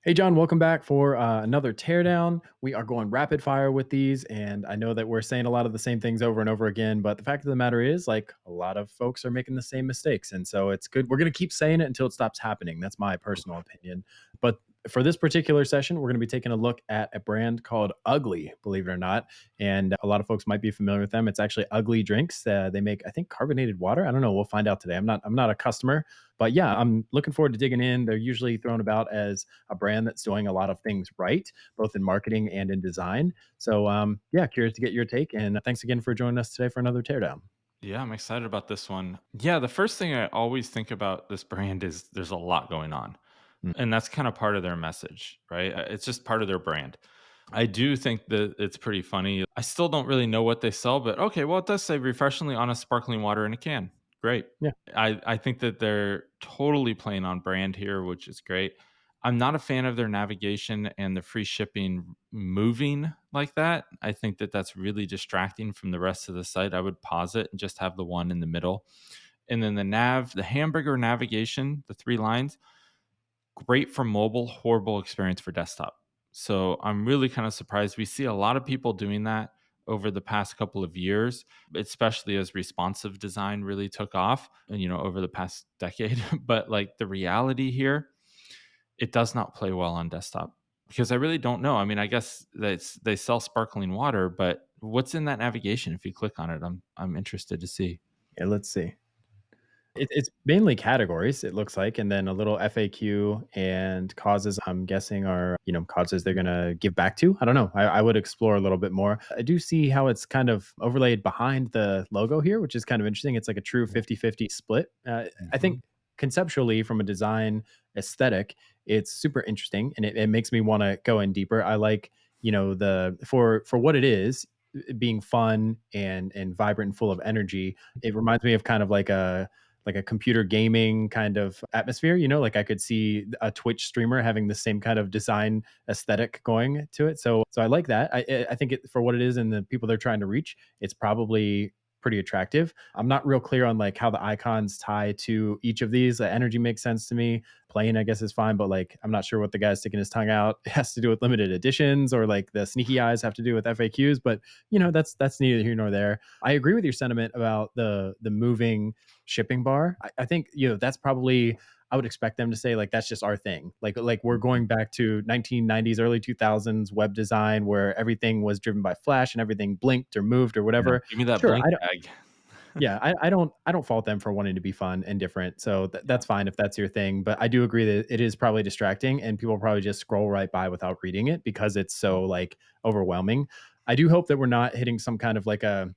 Hey, John, welcome back for another teardown. We are going rapid fire with these, and I know that we're saying a lot of the same things over and over again, but the fact of the matter is, like, a lot of folks are making the same mistakes. And so it's good. We're going to keep saying it until it stops happening. That's my personal opinion. But for this particular session, we're going to be taking a look at a brand called Ugly, believe it or not. And a lot of folks might be familiar with them. It's actually Ugly Drinks. They make, I think, carbonated water. I don't know. We'll find out today. I'm not a customer, but yeah, I'm looking forward to digging in. They're usually thrown about as a brand that's doing a lot of things right, both in marketing and in design. So, yeah, curious to get your take. And thanks again for joining us today for another teardown. Yeah, I'm excited about this one. Yeah, the first thing I always think about this brand is there's a lot going on. Mm. And that's kind of part of their message, right? It's just part of their brand. I do think that it's pretty funny. I still don't really know what they sell, but okay, well, it does say refreshingly honest sparkling water in a can. Great. Yeah. I think that they're totally playing on brand here, which is great. I'm not a fan of their navigation and the free shipping moving like that. I think that that's really distracting from the rest of the site. I would pause it and just have the one in the middle. And then the hamburger navigation, the three lines, great for mobile, horrible experience for desktop. So I'm really kind of surprised. We see a lot of people doing that over the past couple of years, especially as responsive design really took off, and over the past decade. But like the reality here, it does not play well on desktop because I really don't know. I mean, I guess they sell sparkling water, but what's in that navigation? If you click on it, I'm interested to see. Yeah. Let's see. It's mainly categories, it looks like, and then a little FAQ and causes. I'm guessing are causes they're gonna give back to. I don't know. I would explore a little bit more. I do see how it's kind of overlaid behind the logo here, which is kind of interesting. It's like a true 50-50 split. I Mhm. think conceptually, from a design aesthetic, it's super interesting, and it makes me want to go in deeper. I like the for what it is, being fun and vibrant and full of energy. It reminds me of kind of like a computer gaming kind of atmosphere. Like I could see a Twitch streamer having the same kind of design aesthetic going to it. So I like that. I think for what it is and the people they're trying to reach, it's probably pretty attractive. I'm not real clear on like how the icons tie to each of these. Energy makes sense to me. Plain, I guess, is fine, but like I'm not sure what the guy's sticking his tongue out has to do with limited editions, or like the sneaky eyes have to do with FAQs. But that's neither here nor there. I agree with your sentiment about the moving shipping bar. I think that's probably, I would expect them to say like that's just our thing. Like we're Mhm. going back to 1990s, early 2000s web design where everything was driven by Flash and everything blinked or moved or Yeah, whatever. give me that Sure, blink I don't. tag. Yeah, I don't fault them for wanting to be fun and different. So Yeah. that's fine if that's your thing. But I do agree that it is probably distracting, and people probably just scroll right by without reading it because it's so like overwhelming. I do hope that we're not hitting some kind of like a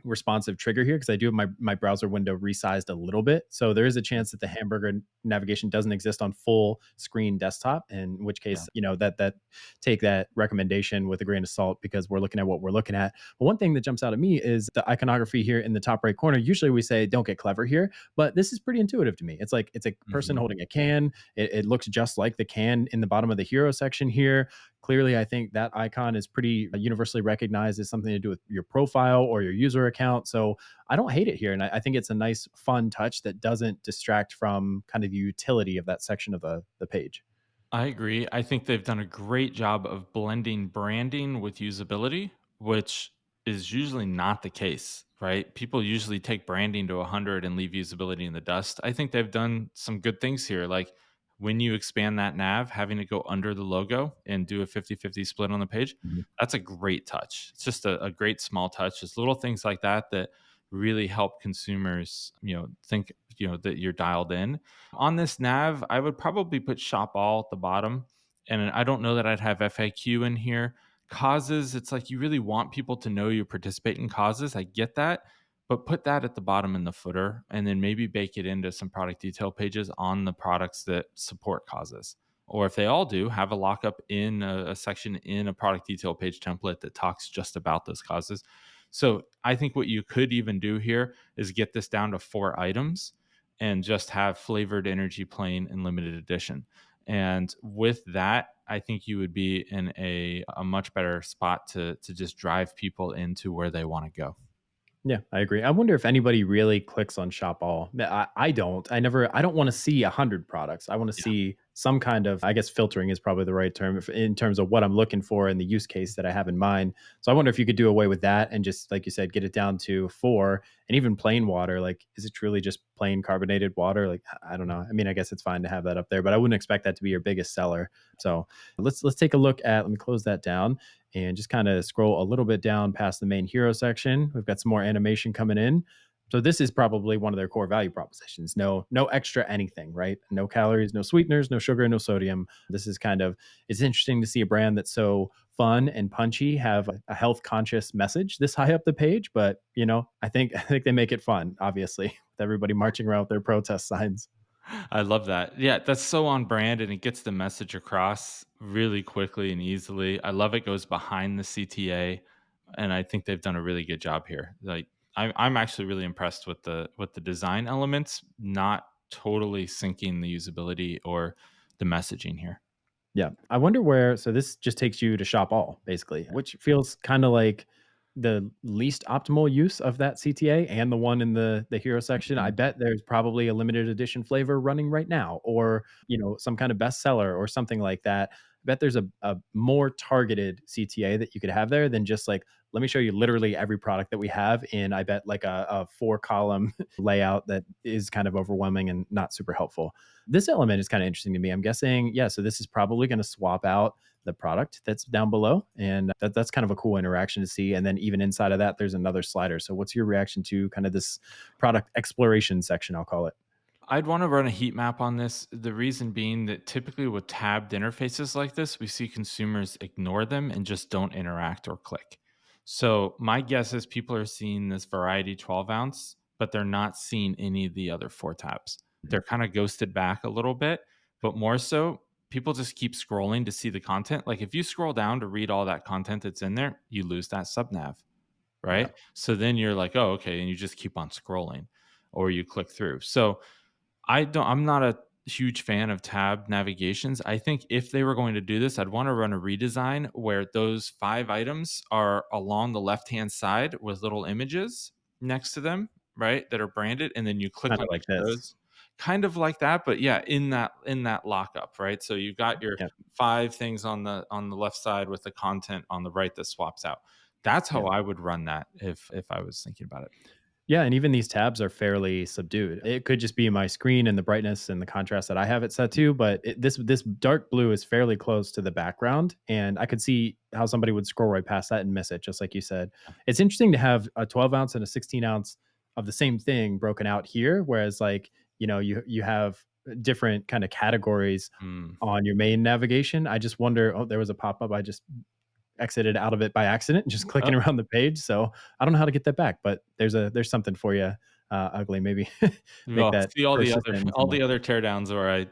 responsive trigger here because I do have my browser window resized a little bit. So there is a chance that the hamburger navigation doesn't exist on full screen desktop, in which Yeah. case, that take that recommendation with a grain of salt because we're looking at what we're looking at. But one thing that jumps out at me is the iconography here in the top right corner. Usually we say don't get clever here, but this is pretty intuitive to me. It's like it's a person Mhm. holding a can. It looks just like the can in the bottom of the hero section here. Clearly, I think that icon is pretty universally recognized as something to do with your profile or your user account. So I don't hate it here. And I think it's a nice, fun touch that doesn't distract from kind of the utility of that section of the page. I agree. I think they've done a great job of blending branding with usability, which is usually not the case, right? People usually take branding to 100 and leave usability in the dust. I think they've done some good things here. Like when you expand that nav, having it go under the logo and do a 50-50 split on the page, Mhm. that's a great touch. It's just a great small touch. It's little things like that that really help consumers, think, that you're dialed in on this nav. I would probably put shop all at the bottom. And I don't know that I'd have FAQ in here. Causes, it's like you really want people to know you participate in causes. I get that. But put that at the bottom in the footer and then maybe bake it into some product detail pages on the products that support causes. Or if they all do, have a lockup in a section in a product detail page template that talks just about those causes. So I think what you could even do here is get this down to 4 items and just have flavored energy plain and limited edition. And with that, I think you would be in a much better spot to just drive people into where they want to go. Yeah, I agree. I wonder if anybody really clicks on shop all. I don't. I don't want to see 100 products. I want to Yeah. see some kind of, I guess, filtering is probably the right term in terms of what I'm looking for in the use case that I have in mind. So I wonder if you could do away with that and just, like you said, get it down to four, and even plain water. Like, is it truly just plain carbonated water? Like, I don't know. I mean, I guess it's fine to have that up there, but I wouldn't expect that to be your biggest seller. So let's take a look at, let me close that down and just kind of scroll a little bit down past the main hero section. We've got some more animation coming in. So this is probably one of their core value propositions. No extra anything, right? No calories, no sweeteners, no sugar, no sodium. This is kind of, it's interesting to see a brand that's so fun and punchy have a health conscious message this high up the page, but I think they make it fun, obviously, with everybody marching around with their protest signs. I love that. Yeah, that's so on brand and it gets the message across really quickly and easily. I love it goes behind the CTA and I think they've done a really good job here. Like I'm actually really impressed with the design elements, not totally syncing the usability or the messaging here. Yeah. I wonder where, so this just takes you to shop all, basically, which feels kind of like the least optimal use of that CTA and the one in the hero section. I Mhm. bet there's probably a limited edition flavor running right now, or some kind of bestseller or something like that. I bet there's a more targeted CTA that you could have there than just like, let me show you literally every product that we have in, I bet, like a four column layout that is kind of overwhelming and not super helpful. This element is kind of interesting to me. I'm guessing, yeah, so this is probably going to swap out the product that's down below. And that's kind of a cool interaction to see. And then even inside of that, there's another slider. So what's your reaction to kind of this product exploration section, I'll call it? I'd want to run a heat map on this. The reason being that typically with tabbed interfaces like this, we see consumers ignore them and just don't interact or click. So my guess is people are seeing this variety 12 ounce, but they're not seeing any of the other four tabs. They're kind of ghosted back a little bit, but more so, people just keep scrolling to see the content. Like if you scroll down to read all that content that's in there, you lose that subnav, Yeah. right? So then you're like, oh, okay. And you just keep on scrolling or you click through. So I'm not a huge fan of tab navigations. I think if they were going to do this, I'd want to run a redesign where those 5 items are along the left-hand side with little images next to them, right? That are branded, and then you click Kind on of like each of this. those. Kind of like that, but yeah, in that lockup, right? So you've got your Yeah. 5 things on the left side with the content on the right that swaps out. That's Yeah. how I would run that if I was thinking about it. Yeah, and even these tabs are fairly subdued. It could just be my screen and the brightness and the contrast that I have it set to, but this dark blue is fairly close to the background, and I could see how somebody would scroll right past that and miss it, just like you said. It's interesting to have a 12 ounce and a 16 ounce of the same thing broken out here, whereas like you have different kind of categories Mm. on your main navigation. I just wonder. Oh, there was a pop up. I just exited out of it by accident, just clicking around the page. So I don't know how to get that back, but there's something for you, ugly. Maybe make Well, that see all the other persistent all more. the other teardowns where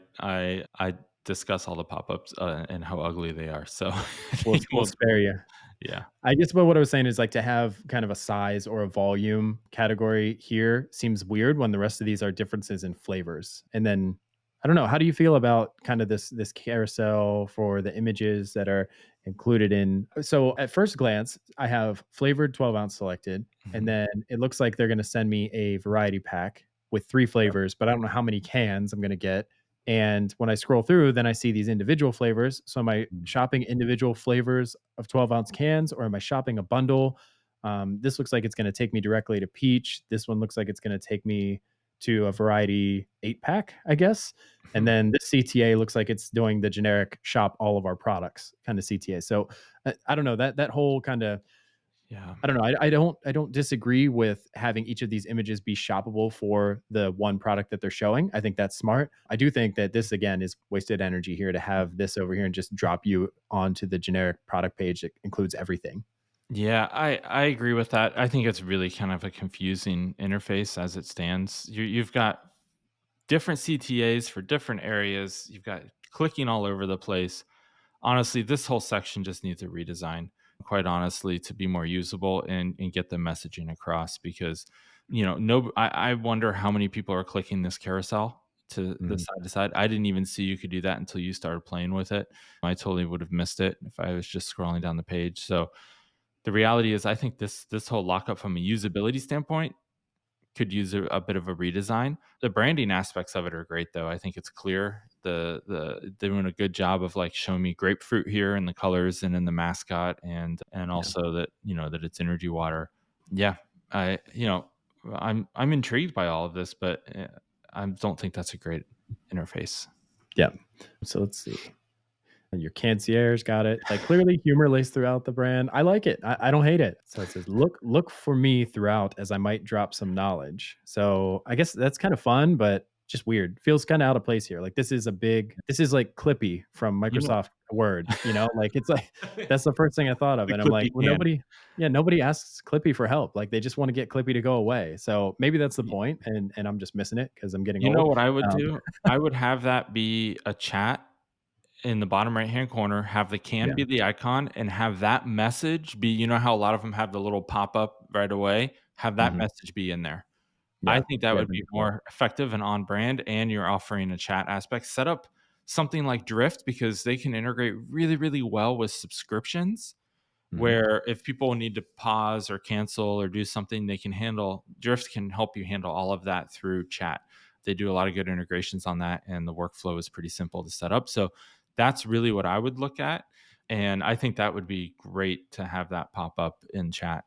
I discuss all the pop-ups, and how ugly they are, so I think We'll spare you. yeah. I guess what I was saying is like to have kind of a size or a volume category here seems weird when the rest of these are differences in flavors. And then I don't know, how do you feel about kind of this carousel for the images that are included in? So at first glance, I have flavored 12 ounce selected, and Mhm. then it looks like they're going to send me a variety pack with three Yep. flavors, but I don't know how many cans I'm going to get. And when I scroll through, then I see these individual flavors. So am I Mm. shopping individual flavors of 12-ounce cans, or am I shopping a bundle? This looks like it's going to take me directly to peach. This one looks like it's going to take me to a variety 8 pack, I guess. And Mhm. then this CTA looks like it's doing the generic shop all of our products kind of CTA. So I don't know, that whole kind of, Yeah. I don't know. I don't disagree with having each of these images be shoppable for the one product that they're showing. I think that's smart. I do think that this again is wasted energy here to have this over here and just drop you onto the generic product page that includes everything. Yeah, I agree with that. I think it's really kind of a confusing interface as it stands. You've got different CTAs for different areas. You've got clicking all over the place. Honestly, this whole section just needs a redesign, quite honestly, to be more usable and get the messaging across because, no, I wonder how many people are clicking this carousel to the Mhm. side to side. I didn't even see you could do that until you started playing with it. I totally would have missed it if I was just scrolling down the page. So the reality is I think this whole lockup from a usability standpoint could use a bit of a redesign. The branding aspects of it are great though. I think it's clear. They're doing a good job of like showing me grapefruit here and the colors and in the mascot, and Yeah. also that that it's energy water. Yeah, I I'm intrigued by all of this, but I don't think that's a great interface. Yeah. So let's see. Your concierge got it. Like clearly humor laced throughout the brand. I like it. I don't hate it. So it says, look for me throughout as I might drop some knowledge. So I guess that's kind of fun, but just weird. Feels kind of out of place here. Like this is like Clippy from You know, Microsoft Word, like it's like that's the first thing I thought of. the And I'm like, Clippy well, can. nobody asks Clippy for help. Like they just want to get Clippy to go away. So maybe that's the point, and I'm just missing it because I'm getting You know old. what I would Um, do? I would have that be a chat in the bottom right-hand corner, have the can yeah. be the icon, and have that message be how a lot of them have the little pop-up right away? Have that Mhm. message be in there. I Yeah. think that Yeah. would That'd be be cool. more effective and on brand, and you're offering a chat aspect. Set up something like Drift because they can integrate really, really well with subscriptions, Mhm. where if people need to pause or cancel or do something, they can handle Drift can help you handle all of that through chat. They do a lot of good integrations on that, and the workflow is pretty simple to set up. So that's really what I would look at. And I think that would be great to have that pop up in chat.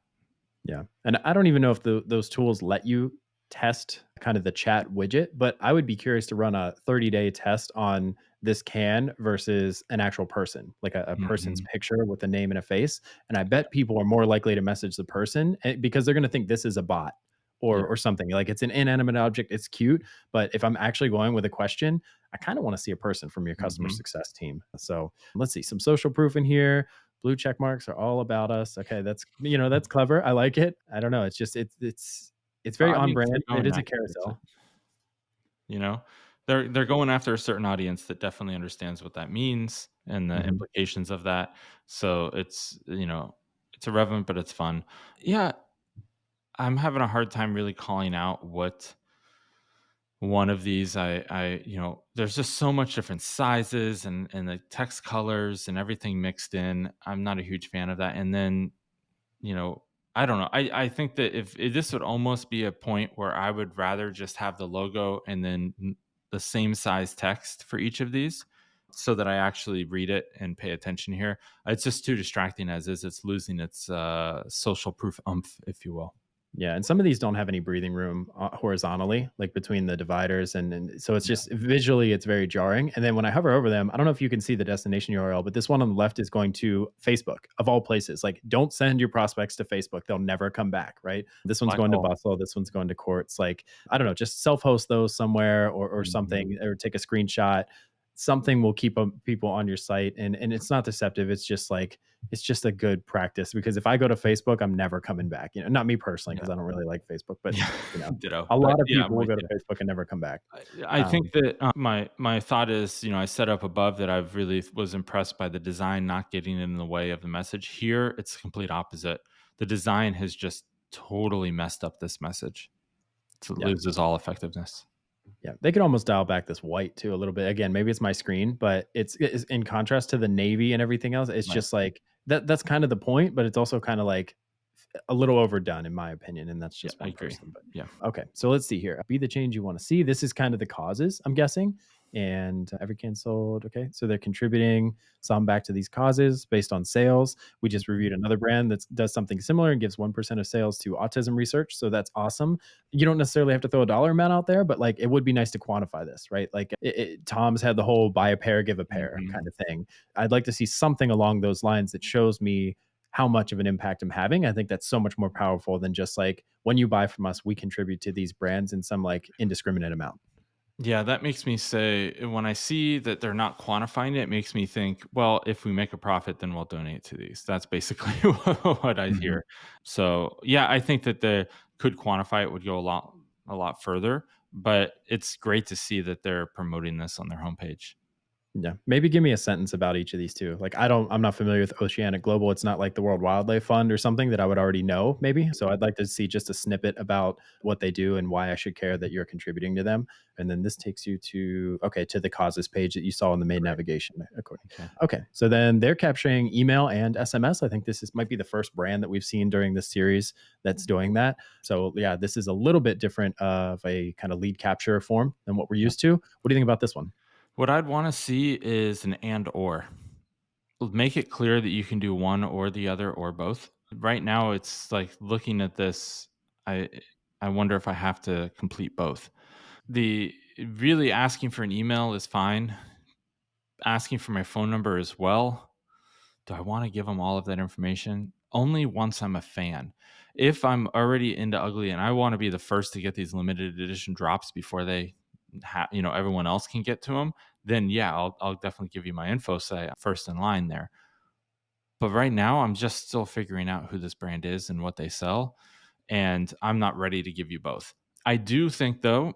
Yeah, and I don't even know if those tools let you test kind of the chat widget, but I would be curious to run a 30-day test on this can versus an actual person, like a person's Mhm. picture with a name and a face, and I bet people are more likely to message the person, because they're gonna think this is a bot Yeah. or something, like, it's an inanimate object, it's cute, but if I'm actually going with a question, I kinda wanna see a person from your customer Mhm. success team. So, let's see, some social proof in here. Blue check marks are all about us. Okay, that's clever. I like it. I don't know. It's just it's very I on mean, 'cause brand. they're It going is a after it, carousel. you know? They're going after a certain audience that definitely understands what that means and the Mhm. implications of that. So it's irrelevant, but it's fun. Yeah, I'm having a hard time really calling out what one of these there's just so much different sizes and the text colors and everything mixed in. I'm not a huge fan of that. And then you know, I don't know. I think that if this would almost be a point where I would rather just have the logo and then the same size text for each of these so that I actually read it and pay attention here. It's just too distracting as is. It's losing its social proof umph, if you will. Yeah, and some of these don't have any breathing room, horizontally, like between the dividers, and so it's Yeah. just visually it's very jarring. And then when I hover over them, I don't know if you can see the destination URL, but this one on the left is going to Facebook of all places. Like, don't send your prospects to Facebook; they'll never come back. Right? This one's Black going to hole. Bustle. This one's going to Quartz. Like, I don't know, just self-host those somewhere or Mhm. something, or take a screenshot. Something will keep people on your site, and it's not deceptive. It's just like it's just a good practice because if I go to Facebook, I'm never coming back. Not me personally, Yeah. because I don't really like Facebook, but Yeah. you know, Ditto. a But lot of yeah, I'm people will with go to you. Facebook and never come back. I think Um, that my thought is, I set up above that I've really was impressed by the design not getting in the way of the message. Here, it's the complete opposite. The design has just totally messed up this message. So it yeah, loses all effectiveness. yeah, they could almost dial back this white too a little bit. Again, maybe it's my screen, but it's in contrast to the navy and everything else. It's Right. just like that. That's kind of the point, but it's also kind of like a little overdone in my opinion, and that's Yeah, just I one agree. person. But Yeah. okay, so let's see here. Be the change you want to see. This is kind of the causes, I'm guessing. And every canceled. Okay, so they're contributing some back to these causes based on sales. We just reviewed another brand that does something similar and gives 1% of sales to autism research. So that's awesome. You don't necessarily have to throw a dollar amount out there, but like it would be nice to quantify this, right? Like Tom's had the whole buy a pair, give a pair Mhm. kind of thing. I'd like to see something along those lines that shows me how much of an impact I'm having. I think that's so much more powerful than just like when you buy from us, we contribute to these brands in some like indiscriminate amount. Yeah, that makes me say when I see that they're not quantifying it, it makes me think, well, if we make a profit, then we'll donate to these. That's basically what I Mhm. hear. So yeah, I think that they could quantify it would go a lot further, but it's great to see that they're promoting this on their homepage. Yeah, maybe give me a sentence about each of these too. Like, I'm not familiar with Oceanic Global. It's not like the World Wildlife Fund or something that I would already know, maybe. So I'd like to see just a snippet about what they do and why I should care that you're contributing to them. And then this takes you to, okay, to the causes page that you saw in the main Correct. navigation. According. Okay. Okay, so then they're capturing email and SMS. I think this is might be the first brand that we've seen during this series that's doing that. So yeah, this is a little bit different of a kind of lead capture form than what we're Yeah. used to. What do you think about this one? What I'd want to see is an and or. Make it clear that you can do one or the other or both. Right now, it's like looking at this, I I wonder if I have to complete both. The really asking for an email is fine. Asking for my phone number as well. Do I want to give them all of that information? Only once I'm a fan. If I'm already into ugly and I want to be the first to get these limited edition drops before everyone else can get to them, then yeah, I'll definitely give you my info. Say first in line there. But right now, I'm just still figuring out who this brand is and what they sell, and I'm not ready to give you both. I do think, though,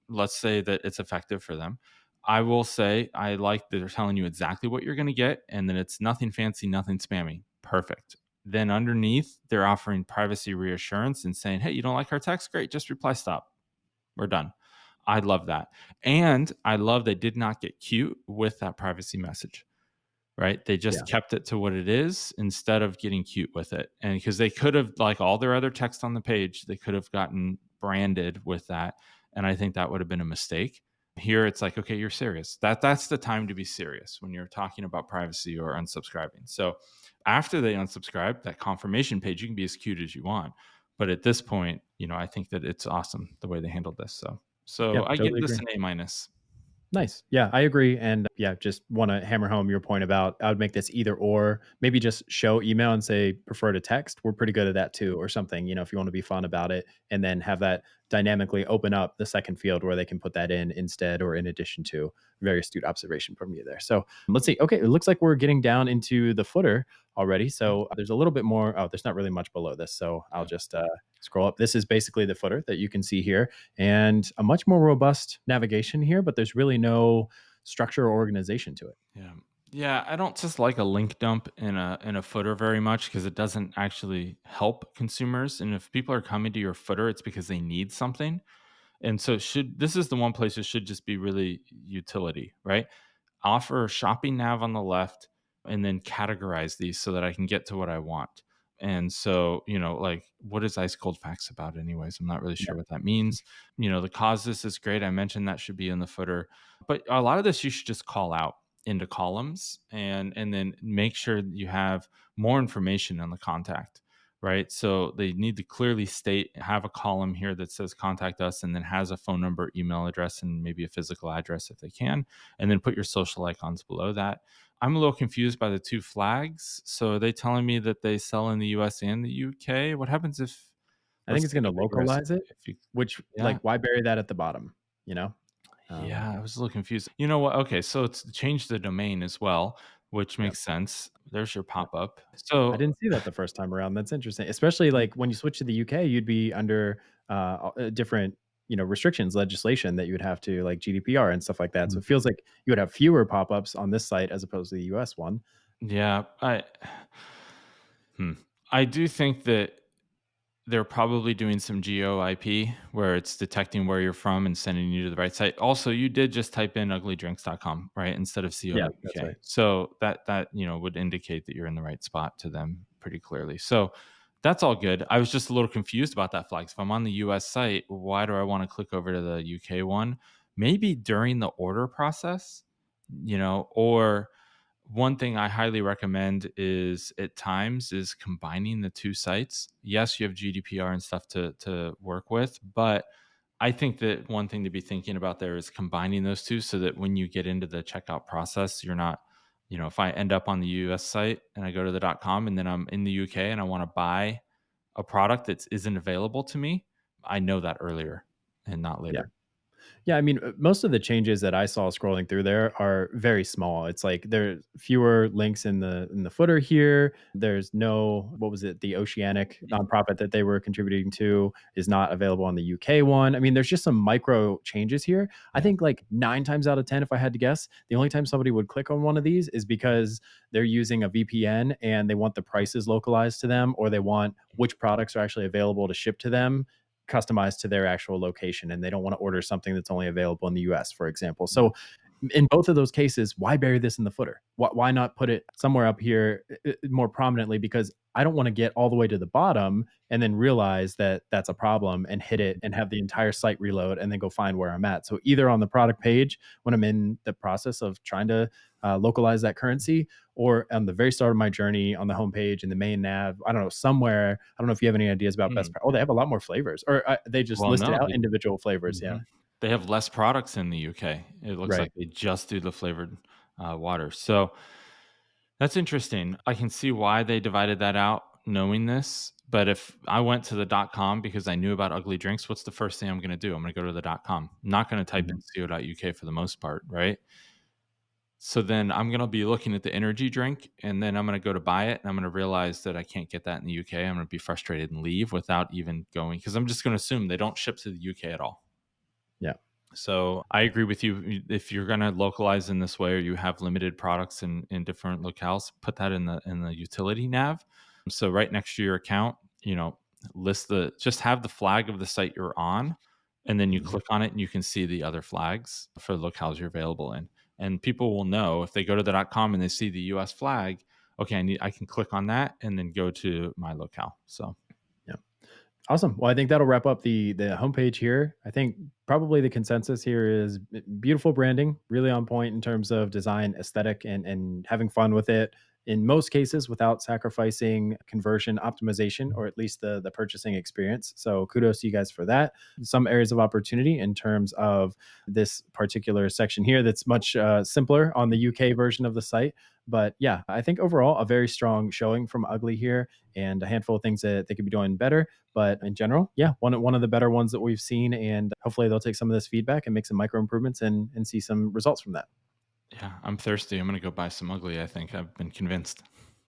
let's say that it's effective for them. I will say I like that they're telling you exactly what you're going to get, and then it's nothing fancy, nothing spammy. Perfect. Then underneath, they're offering privacy reassurance and saying, "Hey, you don't like our text? Great, just reply stop. We're done." I love that, and I love they did not get cute with that privacy message. Right? They just Yeah. kept it to what it is instead of getting cute with it. And because they could have, like all their other text on the page, they could have gotten branded with that. And I think that would have been a mistake. Here it's like, okay, you're serious. That's the time to be serious when you're talking about privacy or unsubscribing. So after they unsubscribe, that confirmation page, you can be as cute as you want. But at this point, I think that it's awesome the way they handled this. So Yeah, I give totally this agree. an A minus. Nice. Yeah, I agree. And yeah, just want to hammer home your point about I would make this either or, maybe just show email and say prefer to text. We're pretty good at that too, or something, if you want to be fun about it, and then have that dynamically open up the second field where they can put that in instead or in addition to. Very astute observation from you there. So let's see. Okay, it looks like we're getting down into the footer already. So there's a little bit more. Oh, there's not really much below this. So I'll Yeah. just scroll up. This is basically the footer that you can see here and a much more robust navigation here, but there's really no structure or organization to it. Yeah. Yeah, I don't just like a link dump in a footer very much because it doesn't actually help consumers. And if people are coming to your footer, it's because they need something. And so this is the one place it should just be really utility, right? Offer shopping nav on the left and then categorize these so that I can get to what I want. And so, like, what is ice cold facts about, anyways? I'm not really Yeah. sure what that means. The causes is great. I mentioned that should be in the footer, but a lot of this you should just call out into columns and then make sure that you have more information on the contact, right? So they need to clearly state, have a column here that says contact us and then has a phone number, email address, and maybe a physical address if they can, and then put your social icons below that. I'm a little confused by the two flags. So are they telling me that they sell in the US and the UK? What happens if, I think let's it's take going to a big risk. localize it, If you, which, yeah, like, why bury that at the bottom? You know? Um, yeah, I was a little confused. You know what? Okay, so it's changed the domain as well, which yeah. makes sense. There's your Yeah. pop up. I So didn't see that the first time around. That's interesting. Especially yeah, like when you switch to the UK, you'd be under different, restrictions, legislation that you would have to like GDPR and stuff like that. So mm, it feels like you would have fewer pop-ups on this site as opposed to the US one. yeah, hmm. I do think that they're probably doing some geo IP where it's detecting where you're from and sending you to the right site. Also, you did just type in uglydrinks.com, right? Instead of Yeah, that's co.uk. right. So that would indicate that you're in the right spot to them pretty clearly. So that's all good. I was just a little confused about that flag. If I'm on the US site, why do I want to click over to the UK one? Maybe during the order process, or one thing I highly recommend is at times is combining the two sites. Yes, you have GDPR and stuff to work with, but I think that one thing to be thinking about there is combining those two so that when you get into the checkout process, you're not, if I end up on the US site and I go to the .com and then I'm in the UK and I want to buy a product that isn't available to me, I know that earlier and not Yeah. later. Yeah, I mean, most of the changes that I saw scrolling through there are very small. It's like there's fewer links in the footer here. There's no what was it? The Oceanic nonprofit that they were contributing to is not available on the UK one. I mean, there's just some micro changes here. I Yeah. think like 9 times out of 10, if I had to guess, the only time somebody would click on one of these is because they're using a VPN and they want the prices localized to them, or they want which products are actually available to ship to them customized to their actual location, and they don't want to order something that's only available in the US, for example. So in both of those cases, why bury this in the footer? Why not put it somewhere up here more prominently? Because I don't want to get all the way to the bottom and then realize that that's a problem and hit it and have the entire site reload and then go find where I'm at. So either on the product page when I'm in the process of trying to localize that currency, or on the very start of my journey on the homepage in the main nav. I don't know, somewhere. I don't know if you have any ideas about Mm. Oh, they have a lot more flavors, or they just Well, listed no, out individual flavors. Yeah, mhm. They have less products in the UK. It looks like right. they just do the flavored, water. So, that's interesting. I can see why they divided that out knowing this, but if I went to the .com because I knew about ugly drinks, what's the first thing I'm gonna do? I'm gonna go to the .com. I'm not gonna type in Mhm. co.uk for the most part, right? So then I'm gonna be looking at the energy drink, and then I'm gonna go to buy it, and I'm gonna realize that I can't get that in the UK. I'm gonna be frustrated and leave without even going because I'm just gonna assume they don't ship to the UK at all. Yeah. So I agree with you. If you're going to localize in this way, or you have limited products in different locales, put that in the utility nav. So right next to your account, you know, list the just have the flag of the site you're on, and then you Mhm. click on it and you can see the other flags for the locales you're available in. And people will know if they go to the .com and they see the US flag, okay, I can click on that and then go to my locale. So Yeah. Awesome. Well, I think that'll wrap up the homepage here. I think probably the consensus here is beautiful branding, really on point in terms of design, aesthetic, and having fun with it. In most cases, without sacrificing conversion optimization or at least the purchasing experience. So kudos to you guys for that. Some areas of opportunity in terms of this particular section here that's much simpler on the UK version of the site. But yeah, I think overall a very strong showing from Ugly here, and a handful of things that they could be doing better. But in general, yeah, one of the better ones that we've seen, and hopefully they'll take some of this feedback and make some micro improvements and see some results from that. yeah, I'm thirsty. I'm going to go buy some ugly. I think I've been convinced.